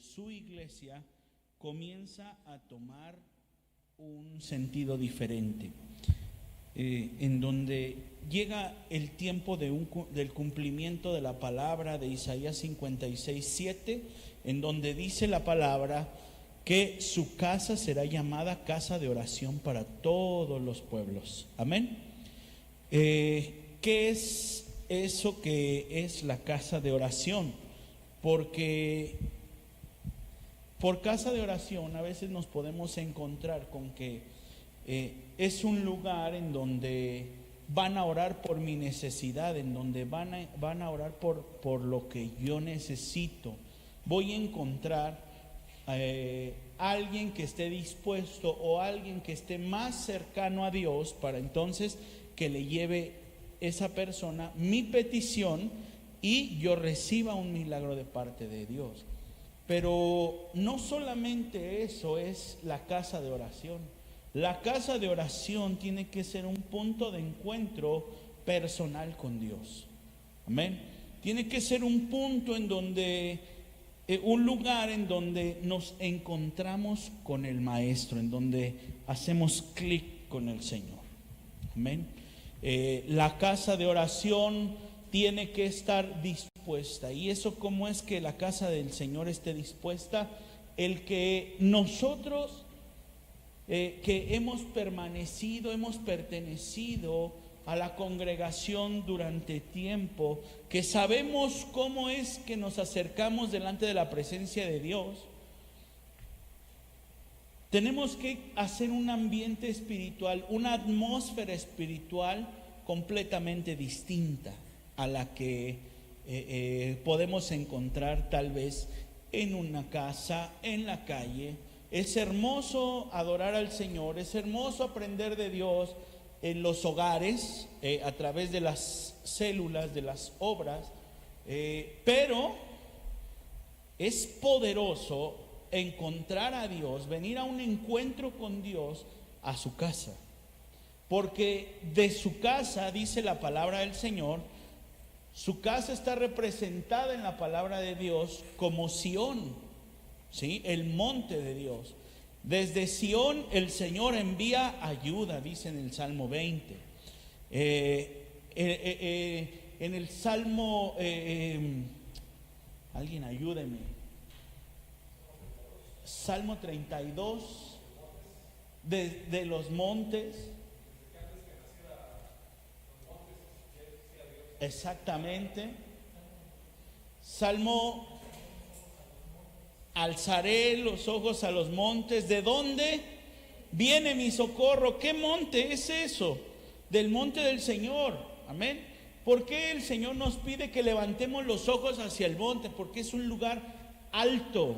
su iglesia comienza a tomar un sentido diferente, en donde llega el tiempo del cumplimiento de la palabra de Isaías 56:7, en donde dice la palabra que su casa será llamada casa de oración para todos los pueblos. Amén. ¿Qué es eso que es la casa de oración? Porque por casa de oración a veces nos podemos encontrar con que es un lugar en donde van a orar por mi necesidad, en donde van a orar por lo que yo necesito. Voy a encontrar alguien que esté dispuesto o alguien que esté más cercano a Dios para entonces que le lleve esa persona mi petición y yo reciba un milagro de parte de Dios. Pero no solamente eso es la casa de oración. La casa de oración tiene que ser un punto de encuentro personal con Dios. Amén. Tiene que ser un punto en donde, un lugar en donde nos encontramos con el Maestro, en donde hacemos clic con el Señor. Amén. La casa de oración tiene que estar dispuesta. ¿Y eso cómo es que la casa del Señor esté dispuesta? El que nosotros que hemos permanecido, hemos pertenecido a la congregación durante tiempo, que sabemos cómo es que nos acercamos delante de la presencia de Dios, tenemos que hacer un ambiente espiritual, una atmósfera espiritual completamente distinta a la que podemos encontrar tal vez en una casa, en la calle. Es hermoso adorar al Señor, es hermoso aprender de Dios en los hogares, a través de las células, de las obras, pero es poderoso encontrar a Dios, venir a un encuentro con Dios a su casa, porque de su casa, dice la palabra del Señor, su casa está representada en la palabra de Dios como Sión, ¿sí? El monte de Dios. Desde Sión el Señor envía ayuda, dice en el Salmo 20. En el Salmo, alguien ayúdeme, Salmo 32, de los montes. Exactamente. Salmo, alzaré los ojos a los montes. ¿De dónde viene mi socorro? ¿Qué monte es eso? Del monte del Señor. Amén. ¿Por qué el Señor nos pide que levantemos los ojos hacia el monte? Porque es un lugar alto.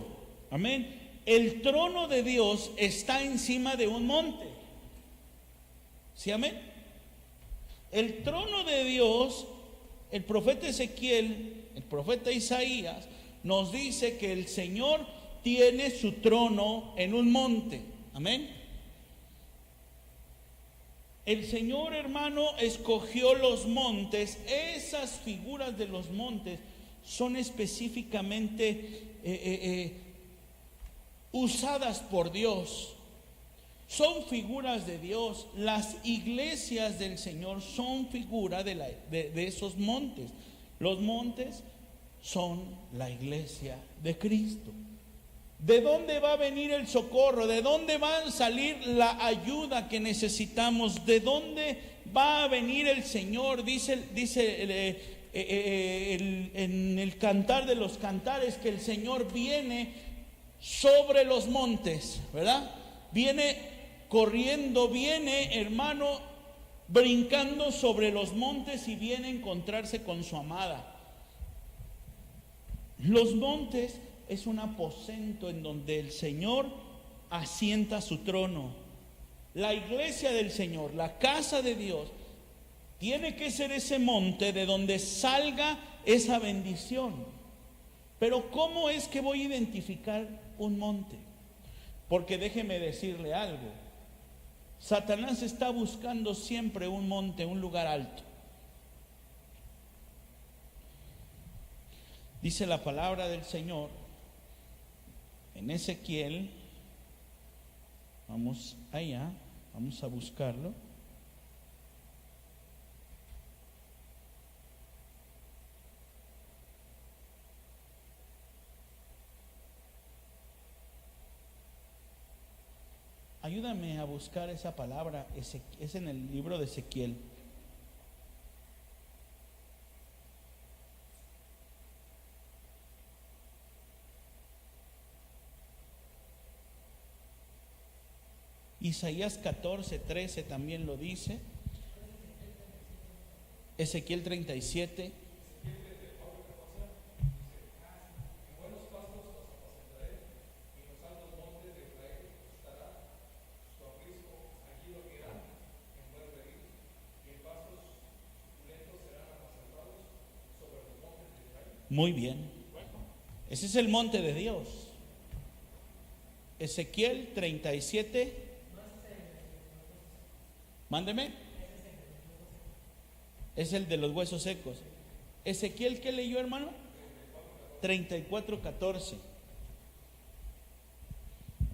Amén. El trono de Dios está encima de un monte. ¿Sí, amén? El trono de Dios, el profeta Ezequiel, el profeta Isaías, nos dice que el Señor tiene su trono en un monte. Amén. El Señor, hermano, escogió los montes. Esas figuras de los montes son específicamente usadas por Dios. Son figuras de Dios. Las iglesias del Señor son figura de esos montes. Los montes son la iglesia de Cristo. ¿De dónde va a venir el socorro? ¿De dónde va a salir la ayuda que necesitamos? ¿De dónde va a venir el Señor? Dice en el Cantar de los Cantares que el Señor viene sobre los montes, ¿verdad? Viene corriendo, viene, hermano, brincando sobre los montes y viene a encontrarse con su amada. Los montes es un aposento en donde el Señor asienta su trono. La iglesia del Señor, la casa de Dios, tiene que ser ese monte de donde salga esa bendición. Pero ¿cómo es que voy a identificar un monte? Porque déjeme decirle algo. Satanás está buscando siempre un monte, un lugar alto. Dice la palabra del Señor En Ezequiel, vamos allá, vamos a buscarlo. Ayúdame a buscar esa palabra, es en el libro de Ezequiel. Isaías 14:13 también lo dice. Ezequiel 37. Muy bien. Ese es el monte de Dios. Ezequiel 37. Mándeme. Es el de los huesos secos. Ezequiel, ¿qué leyó, hermano? 34:14.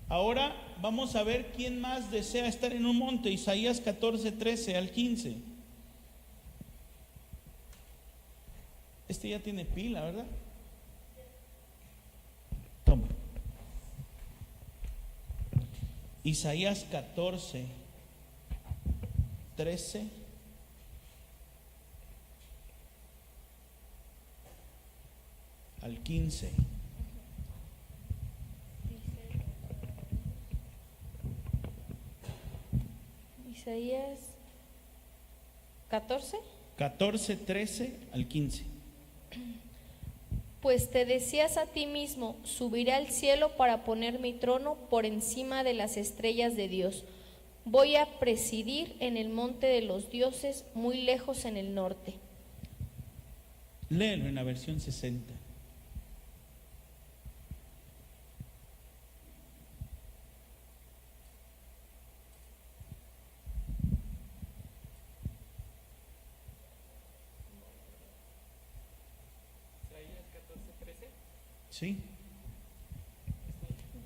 Ahora vamos a ver quién más desea estar en un monte. Isaías 14:13 al 15. Este ya tiene pila, ¿verdad? Toma. Isaías 14:13 al 15. Isaías 14. 14:13 al 15. Pues te decías a ti mismo, subiré al cielo para poner mi trono por encima de las estrellas de Dios. Voy a presidir en el monte de los dioses, muy lejos en el norte. Léelo en la versión 60. ¿Sí?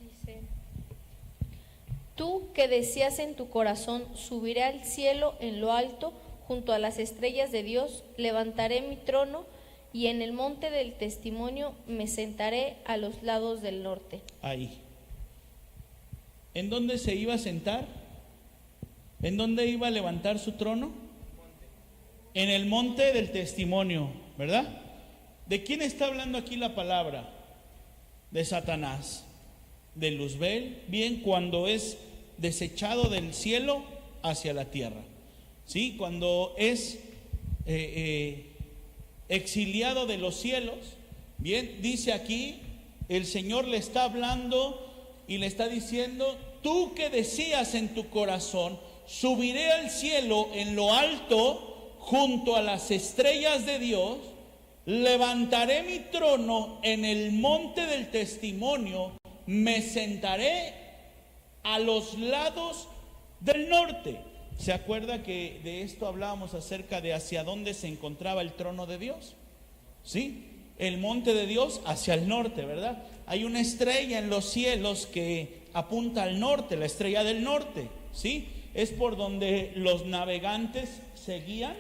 Dice: Tú que decías en tu corazón, subiré al cielo en lo alto, junto a las estrellas de Dios, levantaré mi trono y en el monte del testimonio me sentaré a los lados del norte. Ahí. ¿En dónde se iba a sentar? ¿En dónde iba a levantar su trono? En el monte del testimonio, ¿verdad? ¿De quién está hablando aquí la palabra? De Satanás, de Luzbel, bien, cuando es desechado del cielo hacia la tierra, ¿sí? Cuando es exiliado de los cielos, bien, dice aquí, el Señor le está hablando y le está diciendo: tú que decías en tu corazón, subiré al cielo en lo alto, junto a las estrellas de Dios, levantaré mi trono en el monte del testimonio, me sentaré a los lados del norte. ¿Se acuerda que de esto hablábamos acerca de hacia dónde se encontraba el trono de Dios? ¿Sí? El monte de Dios hacia el norte, ¿verdad? Hay una estrella en los cielos que apunta al norte, la estrella del norte, ¿sí? Es por donde los navegantes se guían,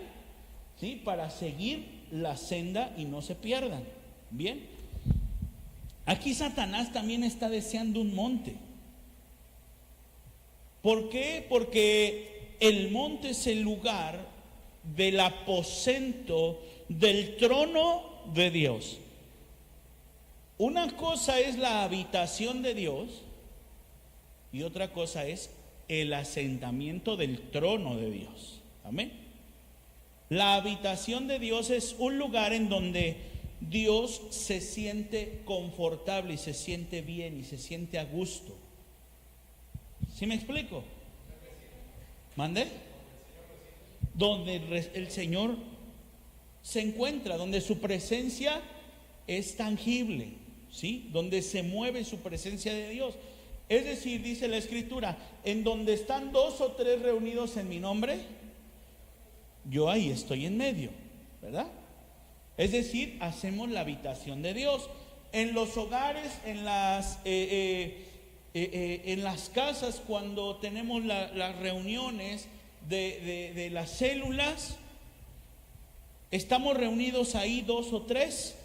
¿sí? Para seguir la senda y no se pierdan. Bien, aquí Satanás también está deseando un monte. ¿Por qué? Porque el monte es el lugar del aposento del trono de Dios. Una cosa es la habitación de Dios y otra cosa es el asentamiento del trono de Dios. Amén. La habitación de Dios es un lugar en donde Dios se siente confortable y se siente bien y se siente a gusto. ¿Sí me explico? ¿Mande? Donde el Señor se encuentra, donde su presencia es tangible, ¿sí? Donde se mueve su presencia de Dios. Es decir, dice la Escritura, en donde están 2 o 3 reunidos en mi nombre, yo ahí estoy en medio, ¿verdad? Es decir, hacemos la habitación de Dios. en los hogares, en las casas, cuando tenemos las reuniones de las células, estamos reunidos ahí 2 o 3,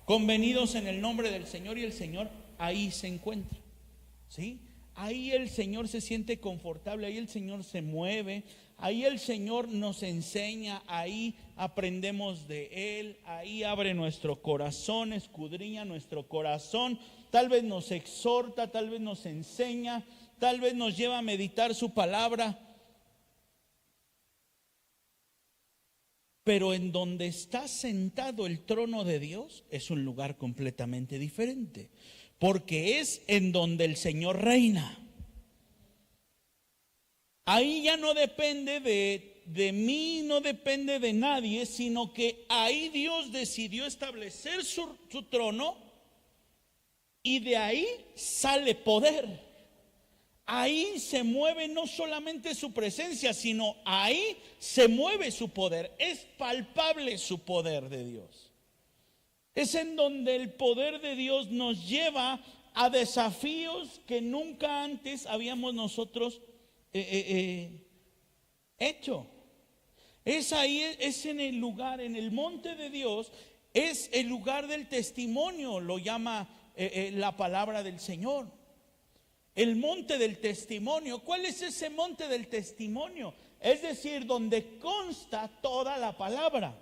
convenidos en el nombre del Señor, y el Señor ahí se encuentra, ¿sí? Ahí el Señor se siente confortable, ahí el Señor se mueve, ahí el Señor nos enseña, ahí aprendemos de Él, ahí abre nuestro corazón, escudriña nuestro corazón, tal vez nos exhorta, tal vez nos enseña, tal vez nos lleva a meditar su palabra. Pero en donde está sentado el trono de Dios es un lugar completamente diferente, porque es en donde el Señor reina. Ahí ya no depende de mí, no depende de nadie, sino que ahí Dios decidió establecer su trono, y de ahí sale poder. Ahí se mueve no solamente su presencia, sino ahí se mueve su poder. Es palpable su poder de Dios. Es en donde el poder de Dios nos lleva a desafíos que nunca antes habíamos nosotros hecho. Es ahí, es en el lugar, en el monte de Dios, es el lugar del testimonio, lo llama la palabra del Señor. El monte del testimonio. ¿Cuál es ese monte del testimonio? Es decir, donde consta toda la palabra.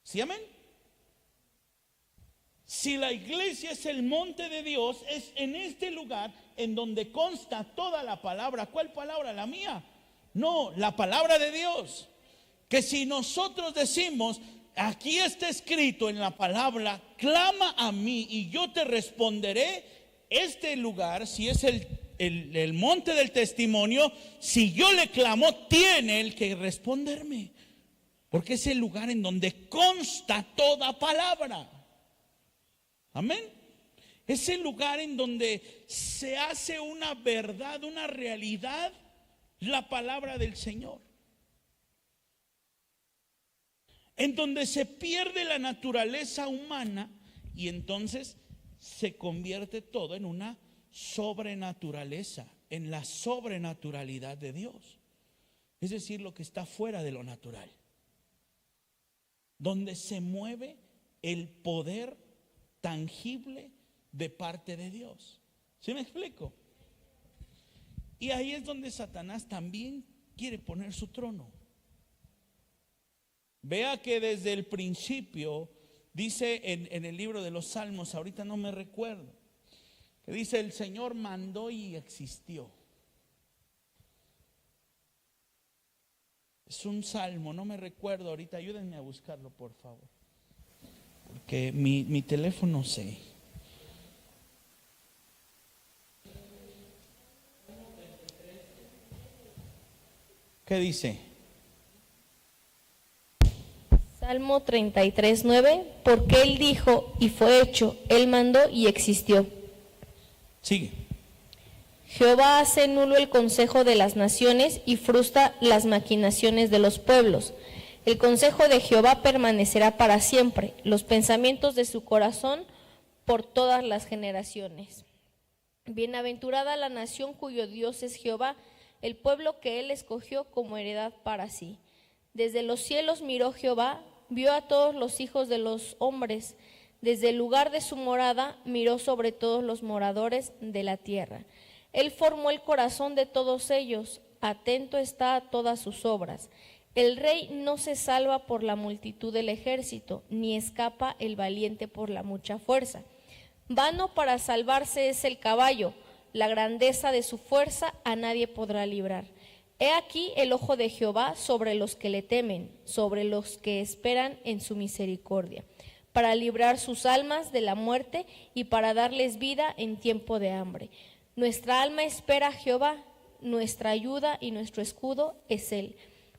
¿Sí, amén? Si la iglesia es el monte de Dios, es en este lugar en donde consta toda la palabra. ¿Cuál palabra? ¿La mía? No, la palabra de Dios. Que si nosotros decimos, aquí está escrito en la palabra, clama a mí y yo te responderé. Este lugar, si es el monte del testimonio, si yo le clamo, tiene él que responderme, porque es el lugar en donde consta toda palabra. Amén. Es el lugar en donde se hace una verdad, una realidad, la palabra del Señor. En donde se pierde la naturaleza humana y entonces se convierte todo en una sobrenaturaleza, en la sobrenaturalidad de Dios. Es decir, lo que está fuera de lo natural. Donde se mueve el poder tangible de parte de Dios. ¿Sí me explico? Y ahí es donde Satanás también quiere poner su trono. Vea que desde el principio dice en el libro de los Salmos, ahorita no me recuerdo, que dice: el Señor mandó y existió. Es un salmo, no me recuerdo ahorita, ayúdenme a buscarlo por favor, porque mi teléfono sé. ¿Qué dice? Salmo 33:9, porque Él dijo y fue hecho, Él mandó y existió. Sigue. Jehová hace nulo el consejo de las naciones y frustra las maquinaciones de los pueblos. El consejo de Jehová permanecerá para siempre, los pensamientos de su corazón por todas las generaciones. Bienaventurada la nación cuyo Dios es Jehová, el pueblo que Él escogió como heredad para sí. Desde los cielos miró Jehová, vio a todos los hijos de los hombres. Desde el lugar de su morada miró sobre todos los moradores de la tierra. Él formó el corazón de todos ellos, atento está a todas sus obras. El rey no se salva por la multitud del ejército, ni escapa el valiente por la mucha fuerza. Vano para salvarse es el caballo, la grandeza de su fuerza a nadie podrá librar. He aquí el ojo de Jehová sobre los que le temen, sobre los que esperan en su misericordia, para librar sus almas de la muerte y para darles vida en tiempo de hambre. Nuestra alma espera a Jehová, nuestra ayuda y nuestro escudo es Él.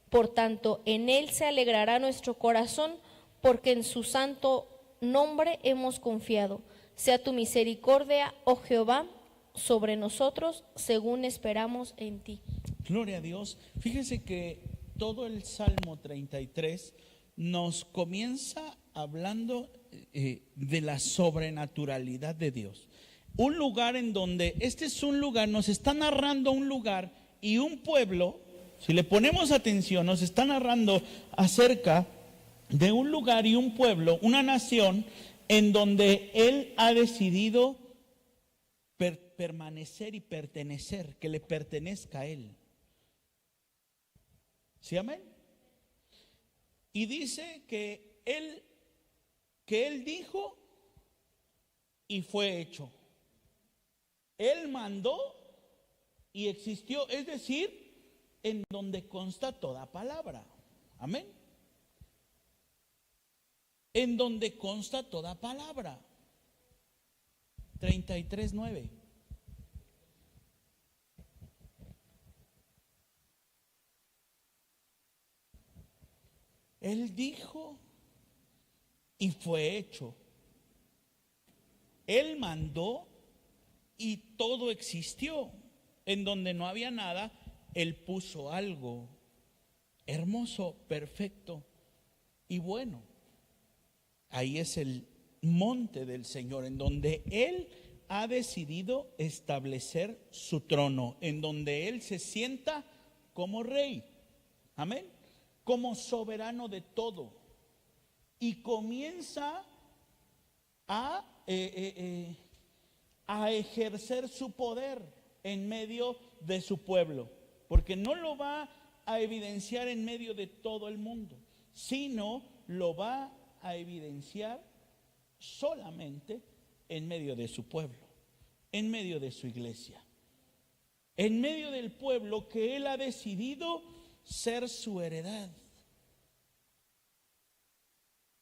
Por tanto, en Él se alegrará nuestro corazón, porque en su santo nombre hemos confiado. Sea tu misericordia, oh Jehová, sobre nosotros, según esperamos en ti. Gloria a Dios. Fíjese que todo el Salmo 33 nos comienza hablando de la sobrenaturalidad de Dios. Un lugar en donde, este es un lugar, nos está narrando un lugar y un pueblo, si le ponemos atención, nos está narrando acerca de un lugar y un pueblo, una nación en donde Él ha decidido permanecer y pertenecer, que le pertenezca a Él. ¿Sí, amén? Y dice que Él dijo y fue hecho. Él mandó y existió, es decir, en donde consta toda palabra. Amén. En donde consta toda palabra. 33:9. Él dijo y fue hecho. Él mandó y todo existió. En donde no había nada, Él puso algo hermoso, perfecto y bueno. Ahí es el monte del Señor, en donde Él ha decidido establecer su trono, en donde Él se sienta como rey. Amén. Como soberano de todo. Y comienza a ejercer su poder en medio de su pueblo, porque no lo va a evidenciar en medio de todo el mundo, sino lo va a evidenciar solamente en medio de su pueblo, en medio de su iglesia, en medio del pueblo que Él ha decidido ser su heredad.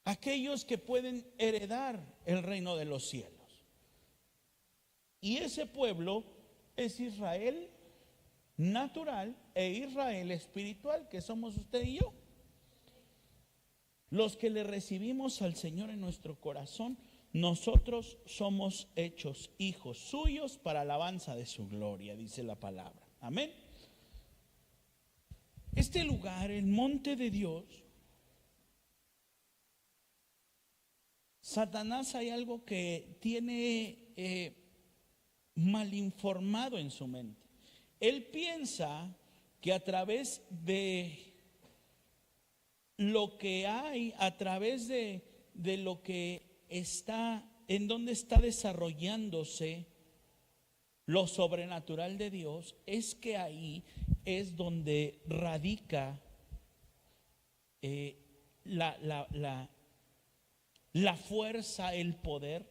Aquellos que pueden heredar el reino de los cielos. Y ese pueblo es Israel natural e Israel espiritual, que somos usted y yo. Los que le recibimos al Señor en nuestro corazón, nosotros somos hechos hijos suyos para alabanza de su gloria, dice la palabra. Amén. Este lugar, el monte de Dios, Satanás hay algo que tiene mal informado en su mente. Él piensa que a través de lo que hay, a través de lo que está, en donde está desarrollándose lo sobrenatural de Dios, es que ahí es donde radica la fuerza, el poder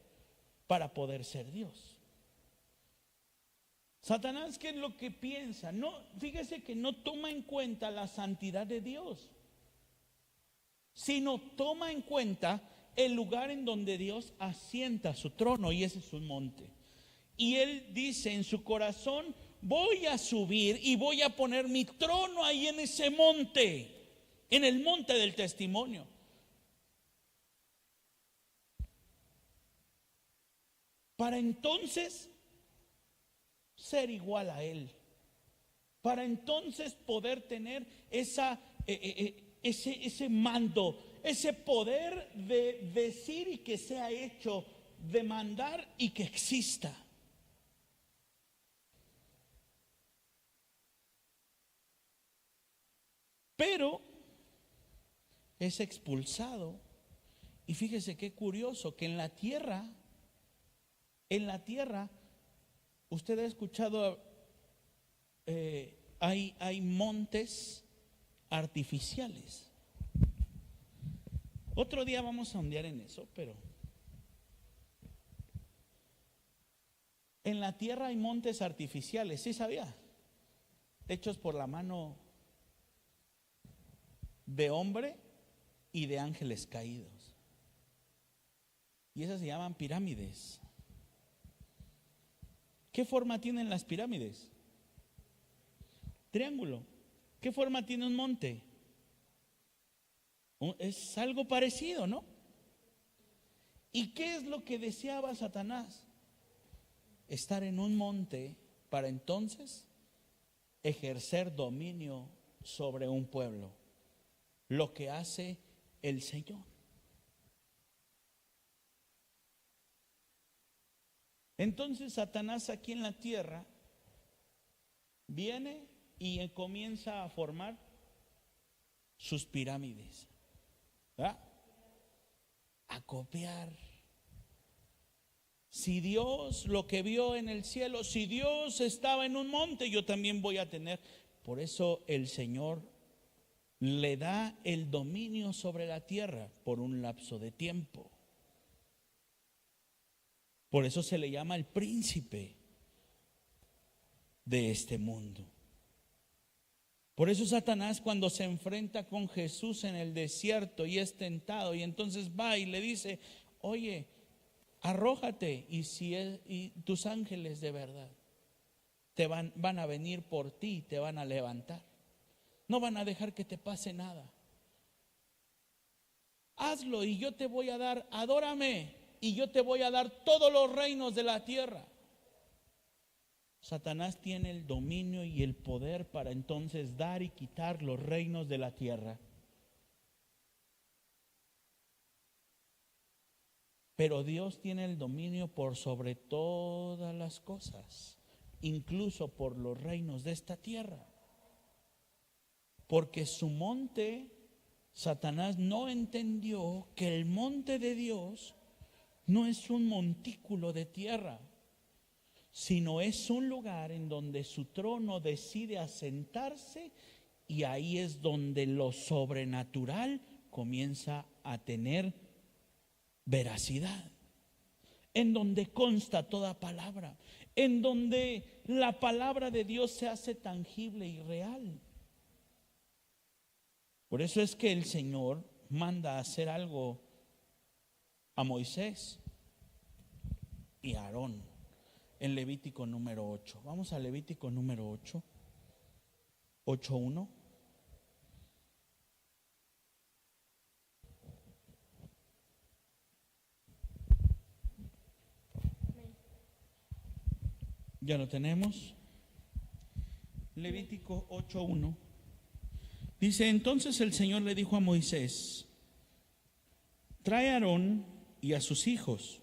para poder ser Dios. Satanás, ¿qué es lo que piensa? No, fíjese que no toma en cuenta la santidad de Dios, sino toma en cuenta el lugar en donde Dios asienta su trono, y ese es un monte. Y él dice en su corazón: voy a subir y voy a poner mi trono ahí en ese monte, en el monte del testimonio. Para entonces ser igual a Él, para entonces poder tener ese mando, ese poder de decir y que sea hecho, de mandar y que exista. Pero es expulsado. Y fíjese qué curioso, que en la tierra, usted ha escuchado, hay montes artificiales. Otro día vamos a ondear en eso, pero en la tierra hay montes artificiales, ¿sí sabía? Hechos por la mano de hombre y de ángeles caídos. Y esas se llaman pirámides. ¿Qué forma tienen las pirámides? Triángulo. ¿Qué forma tiene un monte? Es algo parecido, ¿no? ¿Y qué es lo que deseaba Satanás? Estar en un monte para entonces ejercer dominio sobre un pueblo. Lo que hace el Señor. Entonces Satanás aquí en la tierra viene y comienza a formar sus pirámides, ¿verdad? A copiar. Si Dios lo que vio en el cielo, si Dios estaba en un monte, yo también voy a tener. Por eso el Señor le da el dominio sobre la tierra por un lapso de tiempo. Por eso se le llama el príncipe de este mundo. Por eso Satanás, cuando se enfrenta con Jesús en el desierto y es tentado, y entonces va y le dice: oye, arrójate, y tus ángeles de verdad van a venir por ti, te van a levantar, no van a dejar que te pase nada. Hazlo y yo te voy a dar, adórame y yo te voy a dar todos los reinos de la tierra. Satanás tiene el dominio y el poder para entonces dar y quitar los reinos de la tierra. Pero Dios tiene el dominio por sobre todas las cosas, incluso por los reinos de esta tierra. Porque su monte, Satanás no entendió que el monte de Dios no es un montículo de tierra, sino es un lugar en donde su trono decide asentarse, y ahí es donde lo sobrenatural comienza a tener veracidad, en donde consta toda palabra, en donde la palabra de Dios se hace tangible y real. Por eso es que el Señor manda a hacer algo a Moisés y a Aarón en Levítico número 8. Vamos a Levítico número 8, 8:1. Ya lo tenemos. Levítico 8:1. Dice: entonces el Señor le dijo a Moisés: trae a Aarón y a sus hijos,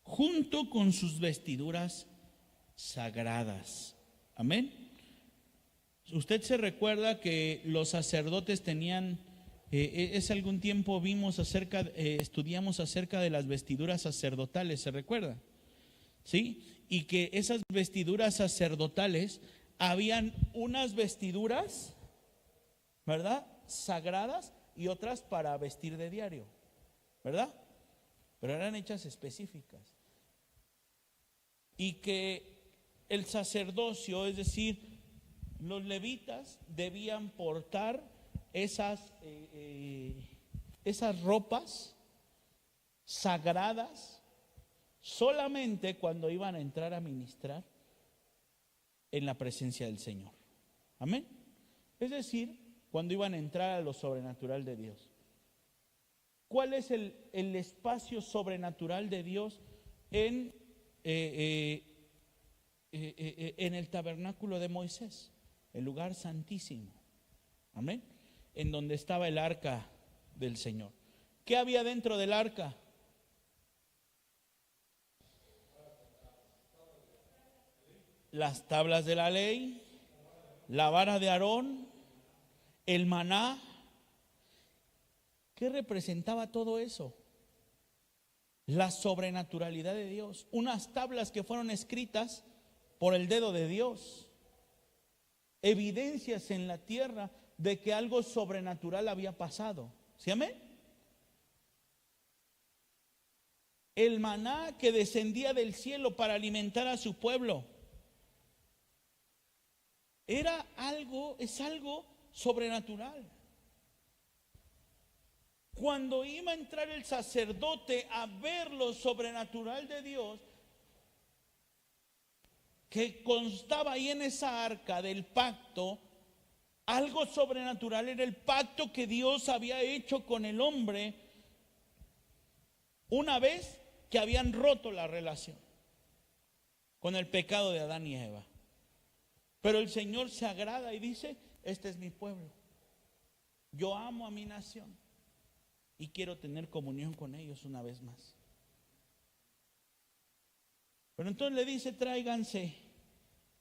junto con sus vestiduras sagradas. Amén. Usted se recuerda que los sacerdotes tenían, es algún tiempo vimos estudiamos acerca de las vestiduras sacerdotales, ¿se recuerda? ¿Sí? Y que esas vestiduras sacerdotales, habían unas vestiduras, ¿verdad?, sagradas, y otras para vestir de diario, ¿verdad? Pero eran hechas específicas. Y que el sacerdocio, es decir, los levitas, debían portar esas ropas sagradas solamente cuando iban a entrar a ministrar en la presencia del Señor. Amén. Es decir, cuando iban a entrar a lo sobrenatural de Dios. ¿Cuál es el espacio sobrenatural de Dios en el tabernáculo de Moisés? El lugar santísimo. Amén. En donde estaba el arca del Señor. ¿Qué había dentro del arca? Las tablas de la ley, la vara de Aarón, el maná. ¿Qué representaba todo eso? La sobrenaturalidad de Dios. Unas tablas que fueron escritas por el dedo de Dios. Evidencias en la tierra de que algo sobrenatural había pasado. ¿Sí, amén? El maná que descendía del cielo para alimentar a su pueblo. Es algo sobrenatural. Cuando iba a entrar el sacerdote a ver lo sobrenatural de Dios, que constaba ahí en esa arca del pacto, algo sobrenatural, era el pacto que Dios había hecho con el hombre una vez que habían roto la relación con el pecado de Adán y Eva. Pero el Señor se agrada y dice: este es mi pueblo, yo amo a mi nación y quiero tener comunión con ellos una vez más. Pero entonces le dice, tráiganse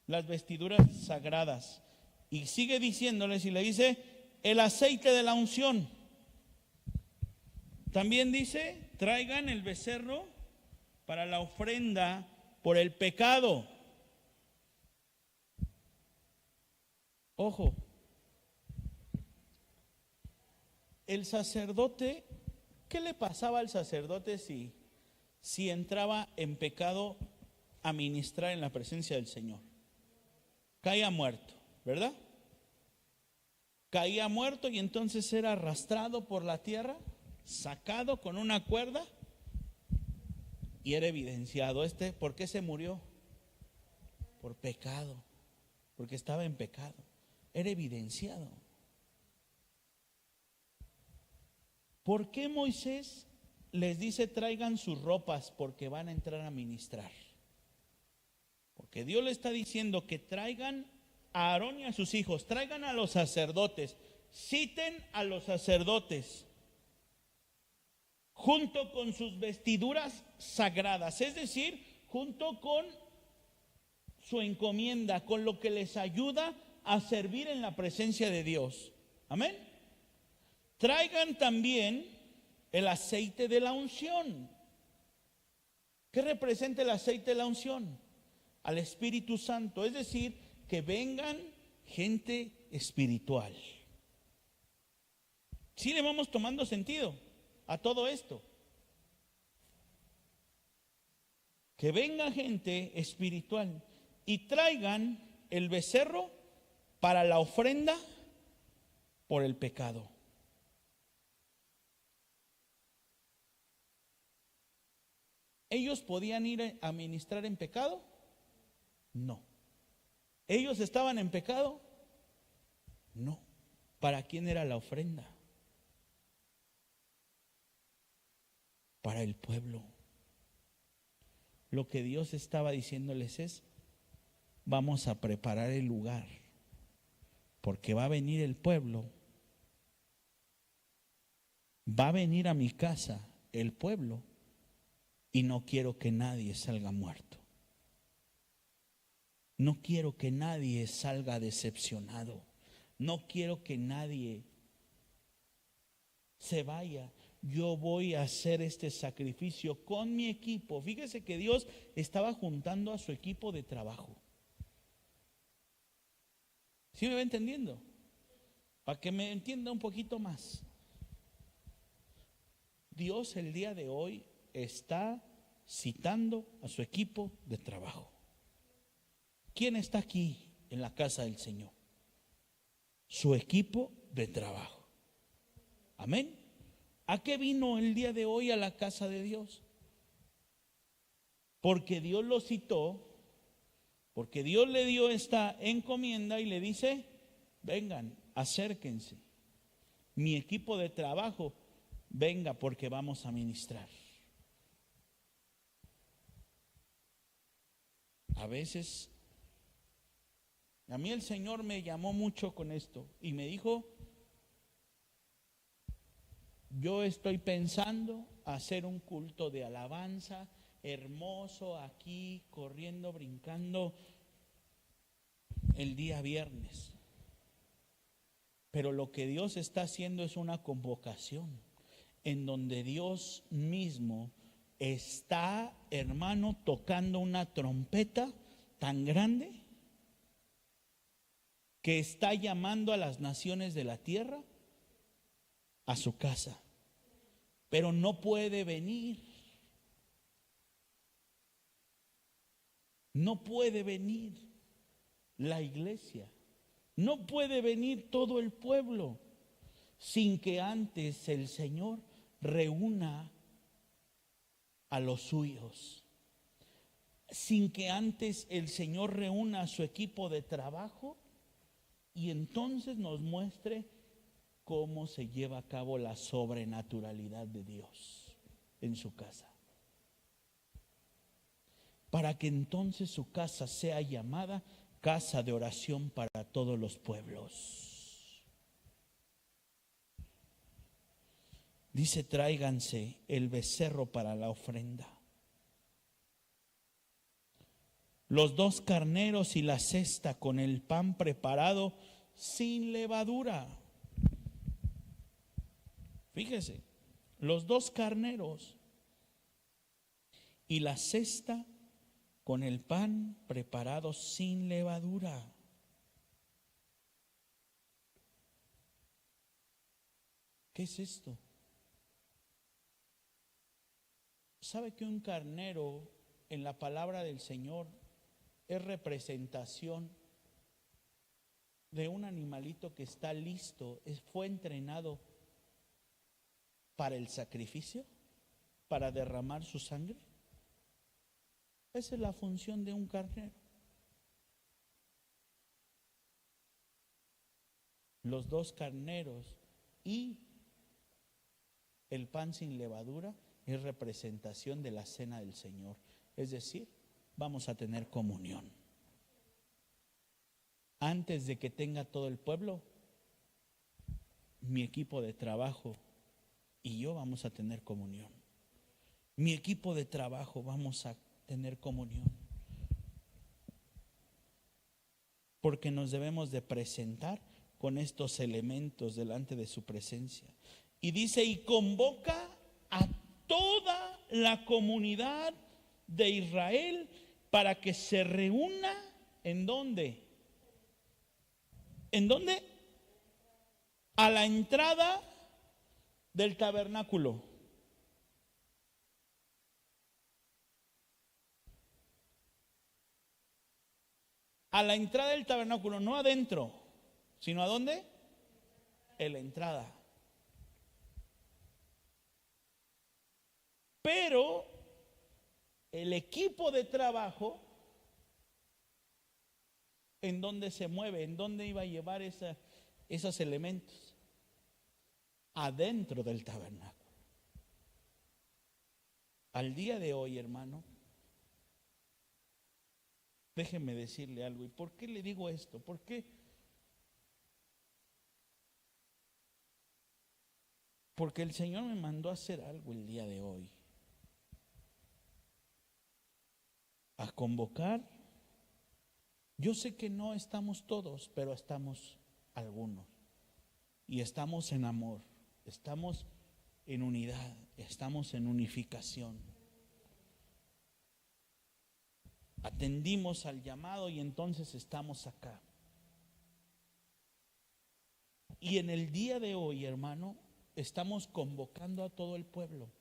las vestiduras sagradas. Y sigue diciéndoles y le dice, el aceite de la unción. También dice, traigan el becerro para la ofrenda por el pecado. Ojo, el sacerdote, ¿qué le pasaba al sacerdote si entraba en pecado a ministrar en la presencia del Señor? Caía muerto, ¿verdad? Caía muerto y entonces era arrastrado por la tierra, sacado con una cuerda y era evidenciado. ¿Por qué se murió? Por pecado, porque estaba en pecado. Era evidenciado. ¿Por qué Moisés les dice traigan sus ropas? Porque van a entrar a ministrar. Porque Dios le está diciendo que traigan a Aarón y a sus hijos, traigan a los sacerdotes, citen a los sacerdotes junto con sus vestiduras sagradas, es decir, junto con su encomienda, con lo que les ayuda a servir en la presencia de Dios. Amén. Traigan también el aceite de la unción. ¿Qué representa el aceite de la unción? Al Espíritu Santo, es decir, que vengan gente espiritual. ¿Sí le vamos tomando sentido a todo esto? Que venga gente espiritual y traigan el becerro para la ofrenda por el pecado. ¿Ellos podían ir a ministrar en pecado? No. ¿Ellos estaban en pecado? No. ¿Para quién era la ofrenda? Para el pueblo. Lo que Dios estaba diciéndoles es, vamos a preparar el lugar, porque va a venir el pueblo, va a venir a mi casa el pueblo, y no quiero que nadie salga muerto. No quiero que nadie salga decepcionado. No quiero que nadie se vaya. Yo voy a hacer este sacrificio con mi equipo. Fíjese que Dios estaba juntando a su equipo de trabajo. ¿Sí me va entendiendo? Para que me entienda un poquito más. Dios el día de hoy está citando a su equipo de trabajo. ¿Quién está aquí en la casa del Señor? Su equipo de trabajo. Amén. ¿A qué vino el día de hoy a la casa de Dios? Porque Dios lo citó, porque Dios le dio esta encomienda y le dice, vengan, acérquense. Mi equipo de trabajo, venga porque vamos a ministrar. A veces, a mí el Señor me llamó mucho con esto y me dijo, yo estoy pensando hacer un culto de alabanza hermoso aquí, corriendo, brincando el día viernes. Pero lo que Dios está haciendo es una convocación en donde Dios mismo está, hermano, tocando una trompeta tan grande que está llamando a las naciones de la tierra a su casa. Pero no puede venir. No puede venir la iglesia. No puede venir todo el pueblo sin que antes el Señor reúna a los suyos. Sin que antes el Señor reúna a su equipo de trabajo y entonces nos muestre cómo se lleva a cabo la sobrenaturalidad de Dios en su casa. Para que entonces su casa sea llamada casa de oración para todos los pueblos. Dice, tráiganse el becerro para la ofrenda. los 2 carneros y la cesta con el pan preparado sin levadura. Fíjese, los 2 carneros y la cesta con el pan preparado sin levadura. ¿Qué es esto? ¿Sabe que un carnero en la palabra del Señor es representación de un animalito que está listo, fue entrenado para el sacrificio, para derramar su sangre? Esa es la función de un carnero. Los 2 carneros y el pan sin levadura es representación de la cena del Señor. Es decir, vamos a tener comunión. Antes de que tenga todo el pueblo, mi equipo de trabajo y yo vamos a tener comunión. Mi equipo de trabajo vamos a tener comunión. Porque nos debemos de presentar con estos elementos delante de su presencia. Y dice, y convoca a toda la comunidad de Israel para que se reúna. ¿En dónde? ¿En dónde? A la entrada del tabernáculo. A la entrada del tabernáculo, no adentro, sino ¿a dónde? En la entrada. Pero el equipo de trabajo, ¿en dónde se mueve? ¿En dónde iba a llevar esos elementos? Adentro del tabernáculo. Al día de hoy, hermano, déjeme decirle algo. ¿Y por qué le digo esto? ¿Por qué? Porque el Señor me mandó a hacer algo el día de hoy. A convocar. Yo sé que no estamos todos, pero estamos algunos. Y estamos en amor, estamos en unidad, estamos en unificación. Atendimos al llamado y entonces estamos acá. Y en el día de hoy, hermano, estamos convocando a todo el pueblo.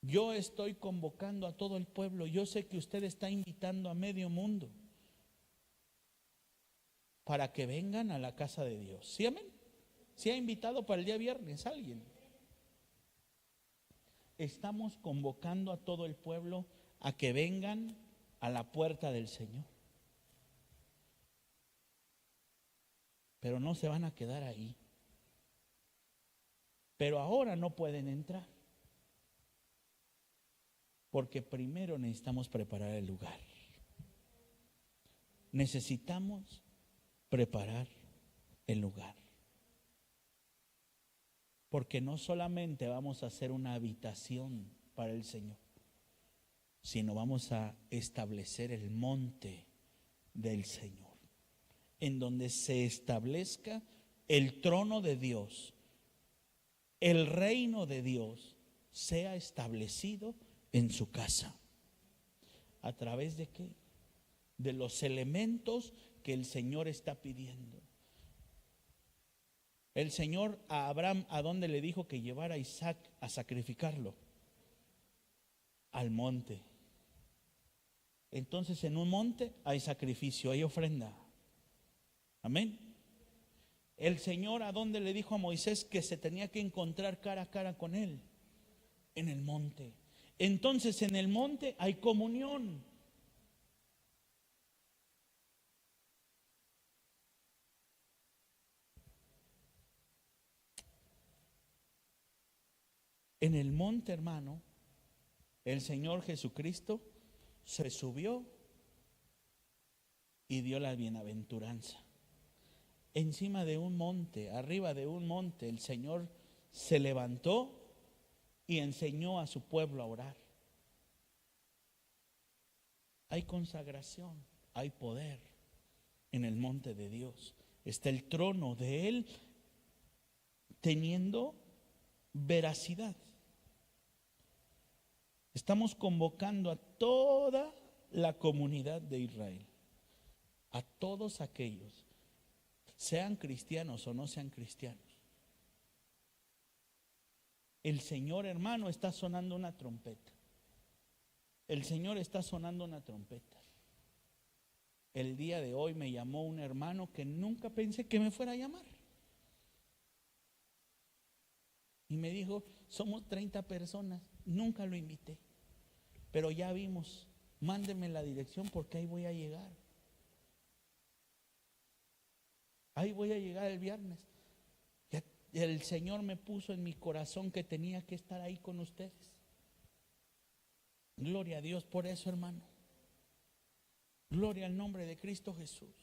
Yo estoy convocando a todo el pueblo. Yo sé que usted está invitando a medio mundo para que vengan a la casa de Dios. ¿Sí, amén? ¿Sí ha invitado para el día viernes alguien? Estamos convocando a todo el pueblo a que vengan a la puerta del Señor. Pero no se van a quedar ahí. Pero ahora no pueden entrar. Porque primero necesitamos preparar el lugar. Necesitamos preparar el lugar. Porque no solamente vamos a hacer una habitación para el Señor, sino vamos a establecer el monte del Señor, en donde se establezca el trono de Dios, el reino de Dios sea establecido en su casa. ¿A través de qué? De los elementos que el Señor está pidiendo. El Señor a Abraham, ¿a dónde le dijo que llevara a Isaac a sacrificarlo? Al monte. Entonces en un monte hay sacrificio, hay ofrenda. Amén. El Señor, ¿a dónde le dijo a Moisés que se tenía que encontrar cara a cara con él? En el monte. Entonces en el monte hay comunión. En el monte, hermano, el Señor Jesucristo se subió y dio la bienaventuranza. Encima de un monte, arriba de un monte, el Señor se levantó y enseñó a su pueblo a orar. hay consagración, hay poder en el monte de Dios. Está el trono de Él teniendo veracidad. Estamos convocando a toda la comunidad de Israel, a todos aquellos, sean cristianos o no sean cristianos. El Señor, hermano, está sonando una trompeta. El Señor está sonando una trompeta. El día de hoy me llamó un hermano que nunca pensé que me fuera a llamar. Y me dijo, somos 30 personas, nunca lo invité, pero ya vimos, mándeme la dirección porque ahí voy a llegar. Ahí voy a llegar el viernes. Ya el Señor me puso en mi corazón que tenía que estar ahí con ustedes. Gloria a Dios por eso, hermano. Gloria al nombre de Cristo Jesús.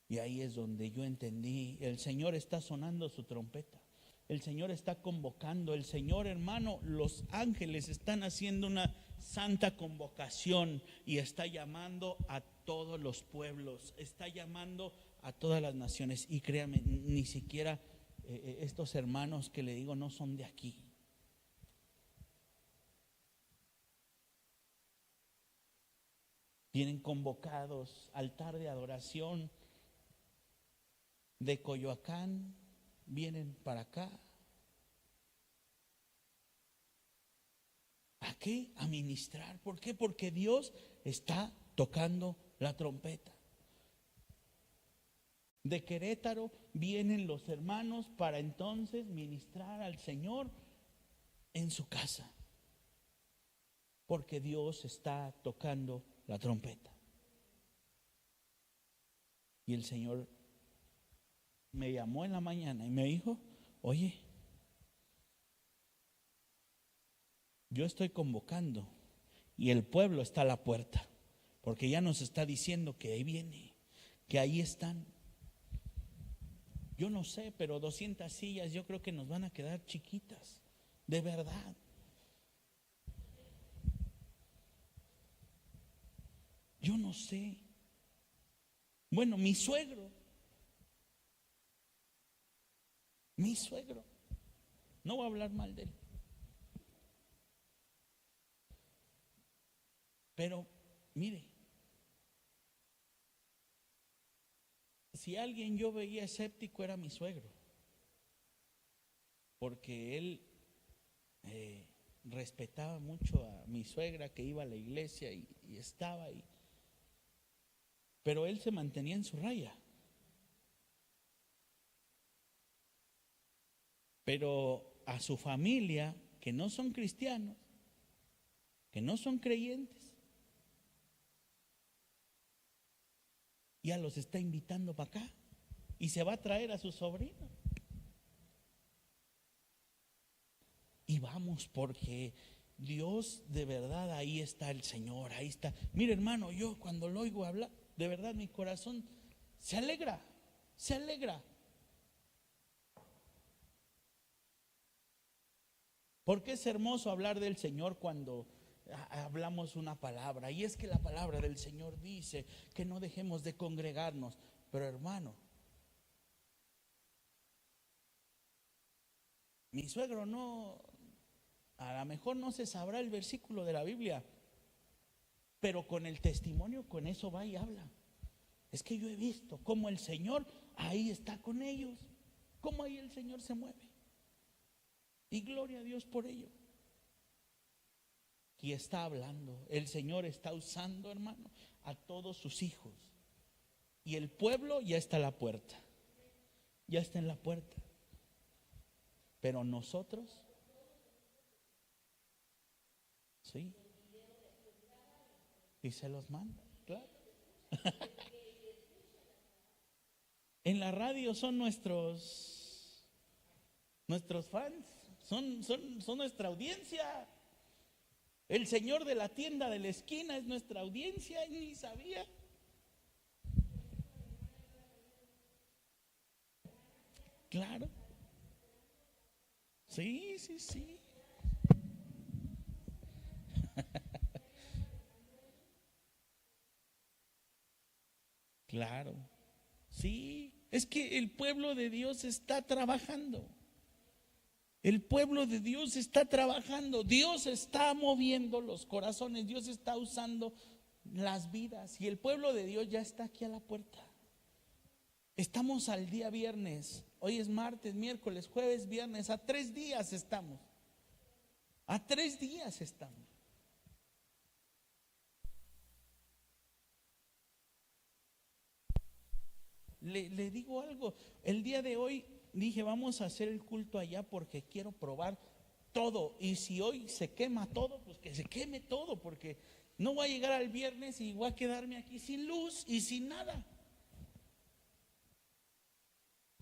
Y ahí es donde yo entendí, el Señor está sonando su trompeta. El Señor está convocando, el Señor, hermano, los ángeles están haciendo una santa convocación y está llamando a todos los pueblos, está llamando a todas las naciones. Y créame, ni siquiera estos hermanos que le digo no son de aquí. Vienen convocados, altar de adoración de Coyoacán, vienen para acá. ¿A qué? A ministrar. ¿Por qué? Porque Dios está tocando la trompeta. De Querétaro vienen los hermanos para entonces ministrar al Señor en su casa. Porque Dios está tocando la trompeta. Y el Señor me llamó en la mañana y me dijo, oye, yo estoy convocando y el pueblo está a la puerta, porque ya nos está diciendo que ahí viene, que ahí están. Yo no sé, pero 200 sillas yo creo que nos van a quedar chiquitas, de verdad. Yo no sé. Bueno, mi suegro, no voy a hablar mal de él, pero mire, si alguien yo veía escéptico era mi suegro, porque él respetaba mucho a mi suegra que iba a la iglesia y estaba ahí, pero él se mantenía en su raya. Pero a su familia, que no son cristianos, que no son creyentes, ya los está invitando para acá y se va a traer a su sobrino. Y vamos, porque Dios, de verdad, ahí está el Señor, ahí está. Mire, hermano, yo cuando lo oigo hablar, de verdad mi corazón se alegra, se alegra. Porque es hermoso hablar del Señor cuando hablamos una palabra. Y es que la palabra del Señor dice que no dejemos de congregarnos. Pero hermano, mi suegro no, a lo mejor no se sabrá el versículo de la Biblia, pero con el testimonio, con eso va y habla. Es que yo he visto cómo el Señor ahí está con ellos, cómo ahí el Señor se mueve. Y gloria a Dios por ello. Y está hablando, el Señor está usando, hermano, a todos sus hijos. Y el pueblo ya está a la puerta, ya está en la puerta. Pero nosotros, sí, y se los manda, claro. En la radio son nuestros fans, son nuestra audiencia. El señor de la tienda de la esquina es nuestra audiencia y ni sabía. Claro. Sí, sí, sí. Claro. Sí, es que el pueblo de Dios está trabajando. El pueblo de Dios está trabajando. Dios está moviendo los corazones. Dios está usando las vidas. Y el pueblo de Dios ya está aquí a la puerta. Estamos al día viernes. Hoy es martes, miércoles, jueves, viernes. A 3 días estamos. A 3 días estamos. Le digo algo. El día de hoy dije, vamos a hacer el culto allá porque quiero probar todo. Y si hoy se quema todo, pues que se queme todo, porque no voy a llegar al viernes y voy a quedarme aquí sin luz y sin nada.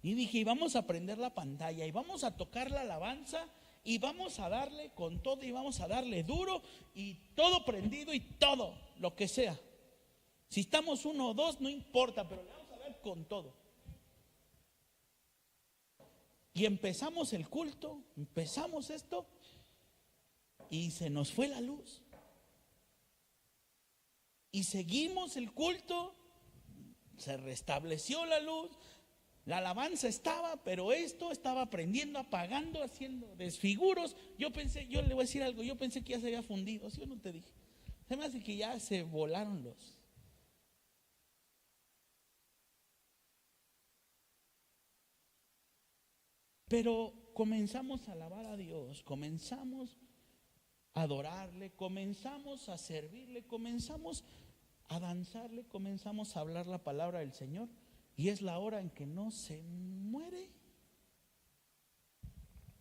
Y dije, y vamos a prender la pantalla y vamos a tocar la alabanza y vamos a darle con todo y vamos a darle duro y todo prendido y todo, lo que sea. Si estamos 1 o 2, no importa, pero le vamos a dar con todo. Y empezamos el culto, empezamos esto y se nos fue la luz. Y seguimos el culto, se restableció la luz. La alabanza estaba, pero esto estaba prendiendo, apagando, haciendo desfiguros. Yo pensé, yo le voy a decir algo, yo pensé que ya se había fundido, ¿sí o no te dije? Se me hace que ya se volaron los. Pero comenzamos a alabar a Dios, comenzamos a adorarle, comenzamos a servirle, comenzamos a danzarle, comenzamos a hablar la palabra del Señor. Y es la hora en que no se muere,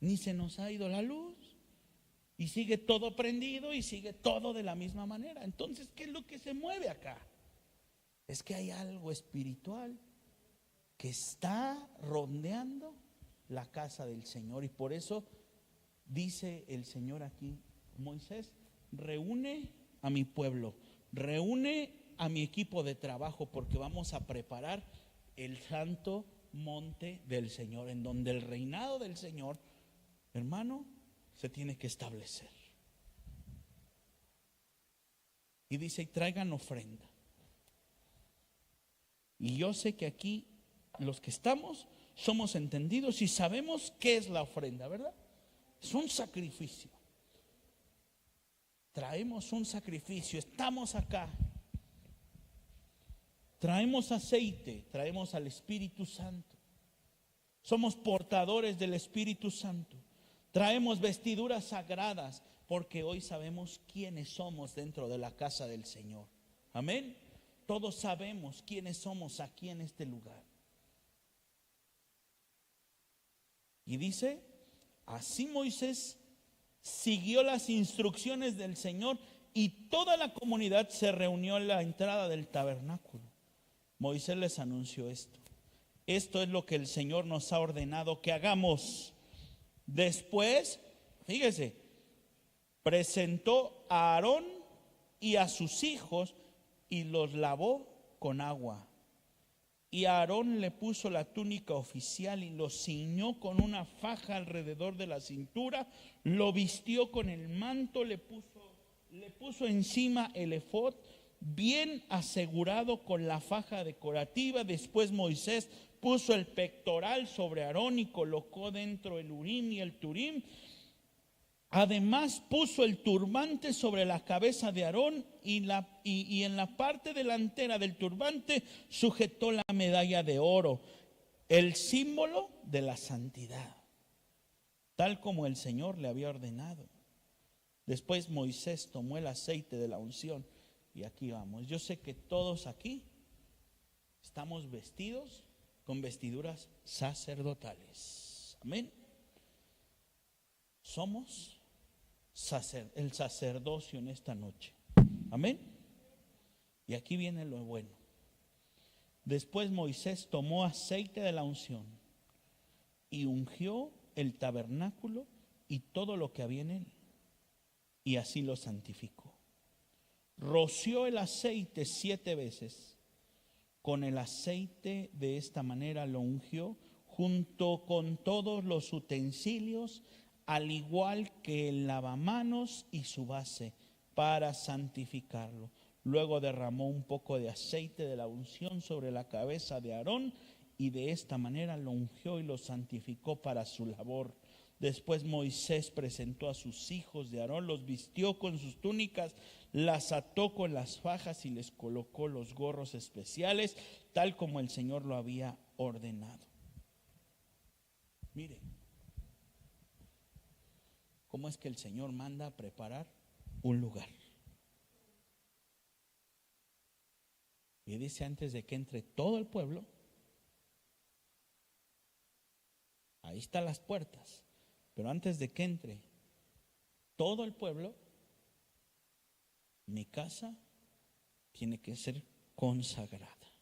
ni se nos ha ido la luz, y sigue todo prendido y sigue todo de la misma manera. Entonces, ¿qué es lo que se mueve acá? Es que hay algo espiritual que está rondeando la casa del Señor. Y por eso dice el Señor aquí, Moisés, reúne a mi pueblo, reúne a mi equipo de trabajo, porque vamos a preparar el santo monte del Señor, en donde el reinado del Señor, hermano, se tiene que establecer. Y dice, y traigan ofrenda. Y yo sé que aquí los que estamos somos entendidos y sabemos qué es la ofrenda, ¿verdad? Es un sacrificio. Traemos un sacrificio, estamos acá. Traemos aceite, traemos al Espíritu Santo. Somos portadores del Espíritu Santo. Traemos vestiduras sagradas, porque hoy sabemos quiénes somos dentro de la casa del Señor. Amén. Todos sabemos quiénes somos aquí en este lugar. Y dice, así Moisés siguió las instrucciones del Señor y toda la comunidad se reunió en la entrada del tabernáculo. Moisés les anunció esto. Esto es lo que el Señor nos ha ordenado que hagamos. Después, fíjese, presentó a Aarón y a sus hijos y los lavó con agua. Y a Aarón le puso la túnica oficial y lo ciñó con una faja alrededor de la cintura, lo vistió con el manto, le puso encima el efod, bien asegurado con la faja decorativa. Después Moisés puso el pectoral sobre Aarón y colocó dentro el urim y el turim. Además puso el turbante sobre la cabeza de Aarón y en la parte delantera del turbante sujetó la medalla de oro, el símbolo de la santidad, tal como el Señor le había ordenado. Después Moisés tomó el aceite de la unción. Y aquí vamos. Yo sé que todos aquí estamos vestidos con vestiduras sacerdotales. Amén. Somos el sacerdocio en esta noche. Amén. Y aquí viene lo bueno. Después Moisés tomó aceite de la unción y ungió el tabernáculo y todo lo que había en él. Y así lo santificó. Roció el aceite 7 veces. Con el aceite de esta manera lo ungió junto con todos los utensilios, al igual que el lavamanos y su base, para santificarlo. Luego derramó un poco de aceite de la unción sobre la cabeza de Aarón y de esta manera lo ungió y lo santificó para su labor. Después Moisés presentó a sus hijos de Aarón, los vistió con sus túnicas, las ató con las fajas y les colocó los gorros especiales, tal como el Señor lo había ordenado. Mire, ¿cómo es que el Señor manda a preparar un lugar? Y dice, antes de que entre todo el pueblo, ahí están las puertas, pero antes de que entre todo el pueblo, mi casa tiene que ser consagrada.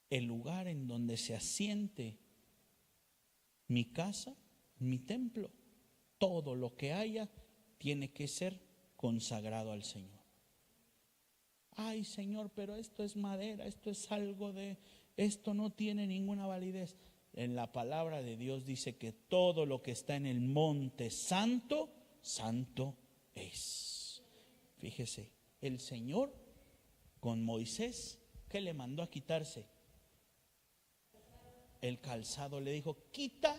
El lugar en donde se asiente mi casa, mi templo, todo lo que haya tiene que ser consagrado al Señor. Ay, Señor, pero esto es madera, esto es algo de, esto no tiene ninguna validez. En la palabra de Dios dice que todo lo que está en el monte santo, santo es. Fíjese, el Señor con Moisés, ¿qué le mandó a quitarse? El calzado. Le dijo, quita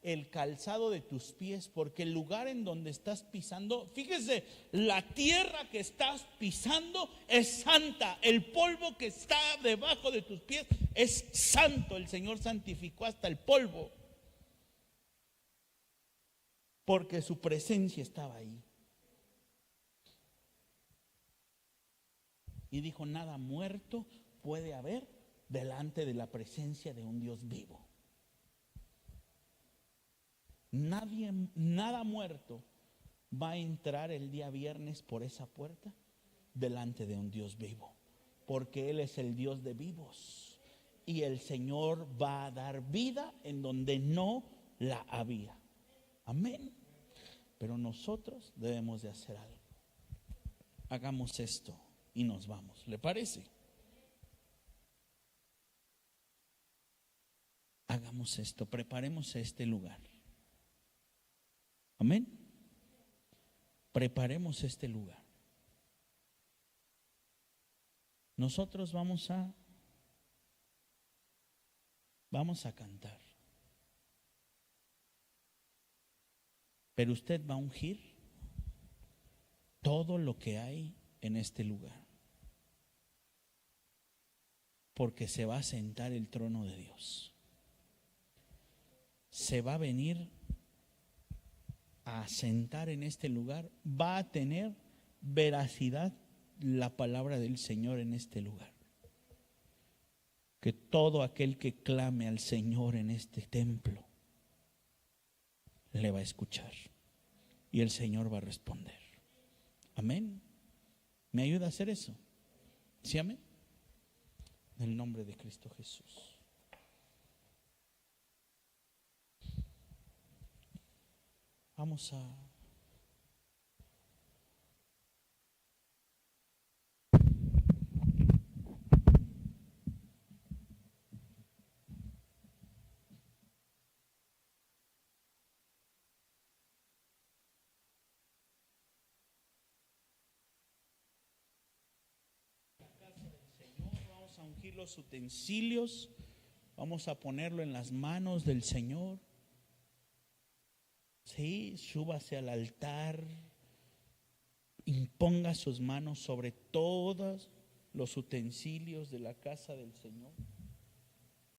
el calzado de tus pies, porque el lugar en donde estás pisando, fíjese, la tierra que estás pisando es santa, el polvo que está debajo de tus pies es santo. El Señor santificó hasta el polvo, porque su presencia estaba ahí. Y dijo, nada muerto puede haber delante de la presencia de un Dios vivo. Nada muerto va a entrar el día viernes por esa puerta delante de un Dios vivo, porque Él es el Dios de vivos y el Señor va a dar vida en donde no la había. Amén. Pero nosotros debemos de hacer algo. Hagamos esto y nos vamos. ¿Le parece? Hagamos esto, preparemos este lugar. Amén. Preparemos este lugar. Nosotros vamos a cantar. Pero usted va a ungir todo lo que hay en este lugar, porque se va a sentar el trono de Dios. Se va a venir a sentar en este lugar, va a tener veracidad la palabra del Señor en este lugar. Que todo aquel que clame al Señor en este templo le va a escuchar y el Señor va a responder. Amén. ¿Me ayuda a hacer eso? ¿Sí, amén? En el nombre de Cristo Jesús. Vamos a ungir los utensilios, vamos a ponerlo en las manos del Señor. Sí, súbase al altar, imponga sus manos sobre todos los utensilios de la casa del Señor.